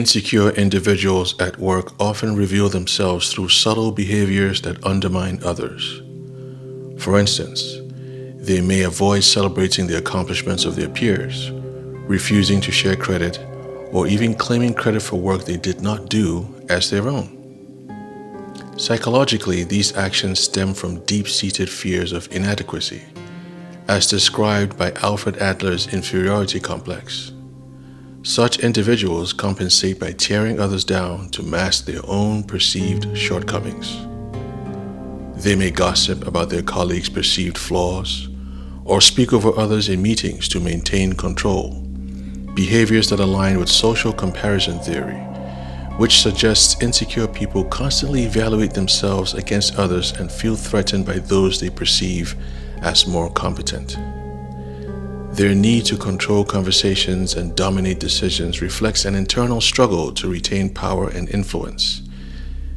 Insecure individuals at work often reveal themselves through subtle behaviors that undermine others. For instance, they may avoid celebrating the accomplishments of their peers, refusing to share credit, or even claiming credit for work they did not do as their own. Psychologically, these actions stem from deep-seated fears of inadequacy, as described by Alfred Adler's inferiority complex. Such individuals compensate by tearing others down to mask their own perceived shortcomings. They may gossip about their colleagues' perceived flaws, or speak over others in meetings to maintain control, behaviors that align with social comparison theory, which suggests insecure people constantly evaluate themselves against others and feel threatened by those they perceive as more competent. Their need to control conversations and dominate decisions reflects an internal struggle to retain power and influence,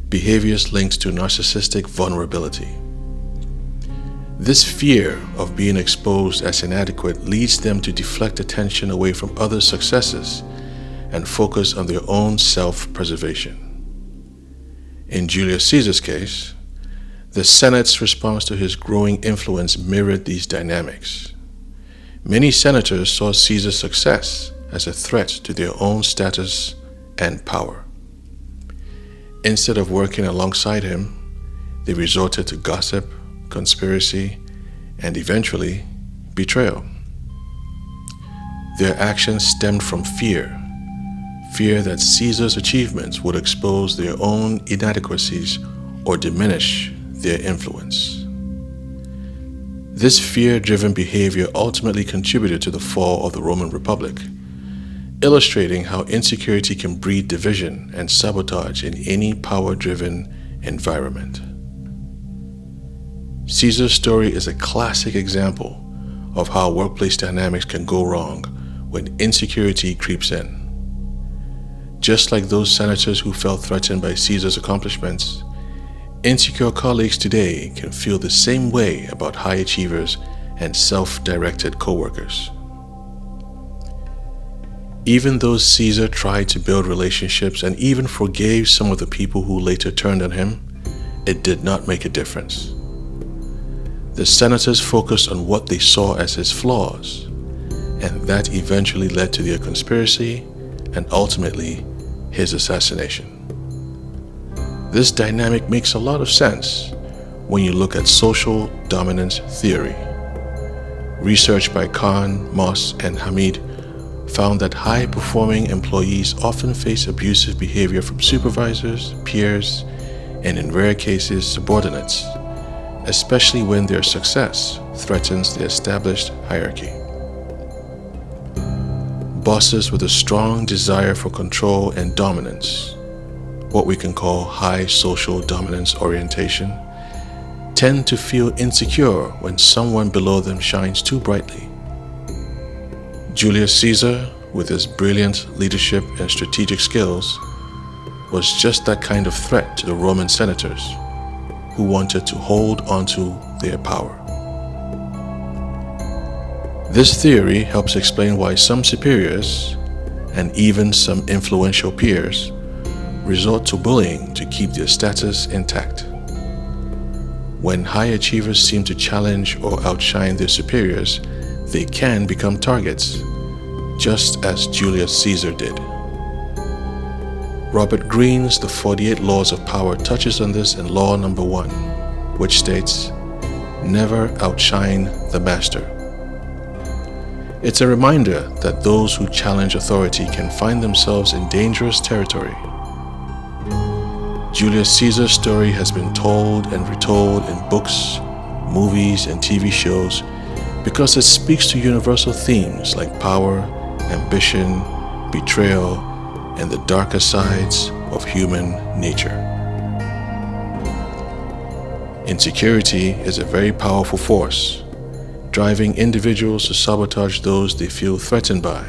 behaviors linked to narcissistic vulnerability. This fear of being exposed as inadequate leads them to deflect attention away from others' successes and focus on their own self-preservation. In Julius Caesar's case, the Senate's response to his growing influence mirrored these dynamics. Many senators saw Caesar's success as a threat to their own status and power. Instead of working alongside him, they resorted to gossip, conspiracy, and eventually betrayal. Their actions stemmed from fear that Caesar's achievements would expose their own inadequacies or diminish their influence. This fear-driven behavior ultimately contributed to the fall of the Roman Republic, illustrating how insecurity can breed division and sabotage in any power-driven environment. Caesar's story is a classic example of how workplace dynamics can go wrong when insecurity creeps in. Just like those senators who felt threatened by Caesar's accomplishments, insecure colleagues today can feel the same way about high achievers and self-directed coworkers. Even though Caesar tried to build relationships and even forgave some of the people who later turned on him, it did not make a difference. The senators focused on what they saw as his flaws, and that eventually led to their conspiracy and ultimately his assassination. This dynamic makes a lot of sense when you look at social dominance theory. Research by Khan, Moss, and Hamid found that high-performing employees often face abusive behavior from supervisors, peers, and in rare cases, subordinates, especially when their success threatens the established hierarchy. Bosses with a strong desire for control and dominance, what we can call high social dominance orientation, tend to feel insecure when someone below them shines too brightly. Julius Caesar, with his brilliant leadership and strategic skills, was just that kind of threat to the Roman senators who wanted to hold onto their power. This theory helps explain why some superiors, and even some influential peers, resort to bullying to keep their status intact. When high achievers seem to challenge or outshine their superiors, they can become targets, just as Julius Caesar did. Robert Greene's The 48 Laws of Power touches on this in Law Number 1, which states, "Never outshine the master." It's a reminder that those who challenge authority can find themselves in dangerous territory. Julius Caesar's story has been told and retold in books, movies, and TV shows because it speaks to universal themes like power, ambition, betrayal, and the darker sides of human nature. Insecurity is a very powerful force, driving individuals to sabotage those they feel threatened by.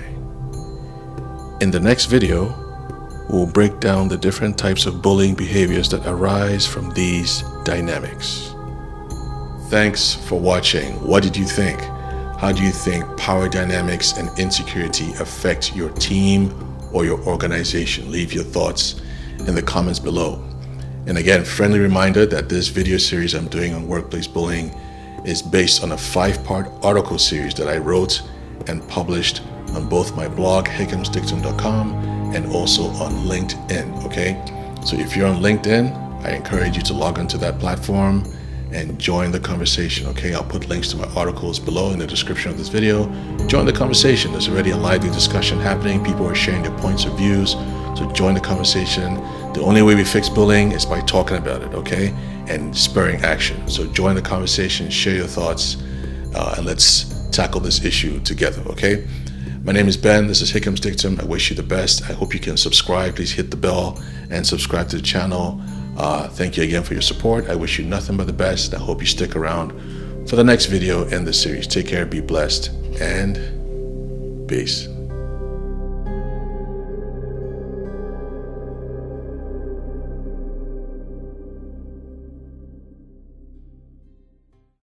In the next video, we'll break down the different types of bullying behaviors that arise from these dynamics. Thanks for watching. What did you think? How do you think power dynamics and insecurity affect your team or your organization. Leave your thoughts in the comments below. And again, friendly reminder that this video series I'm doing on workplace bullying is based on a 5-part article series that I wrote and published on both my blog, hickamsdictum.com, and also on LinkedIn, okay? So if you're on LinkedIn, I encourage you to log onto that platform and join the conversation, okay? I'll put links to my articles below in the description of this video. Join the conversation. There's already a lively discussion happening. People are sharing their points of views. So join the conversation. The only way we fix bullying is by talking about it, okay? And spurring action. So join the conversation, share your thoughts, and let's tackle this issue together, okay? My name is Ben. This is Hickham's Dictum. I wish you the best. I hope you can subscribe. Please hit the bell and subscribe to the channel. Thank you again for your support. I wish you nothing but the best. I hope you stick around for the next video in this series. Take care, be blessed, and peace.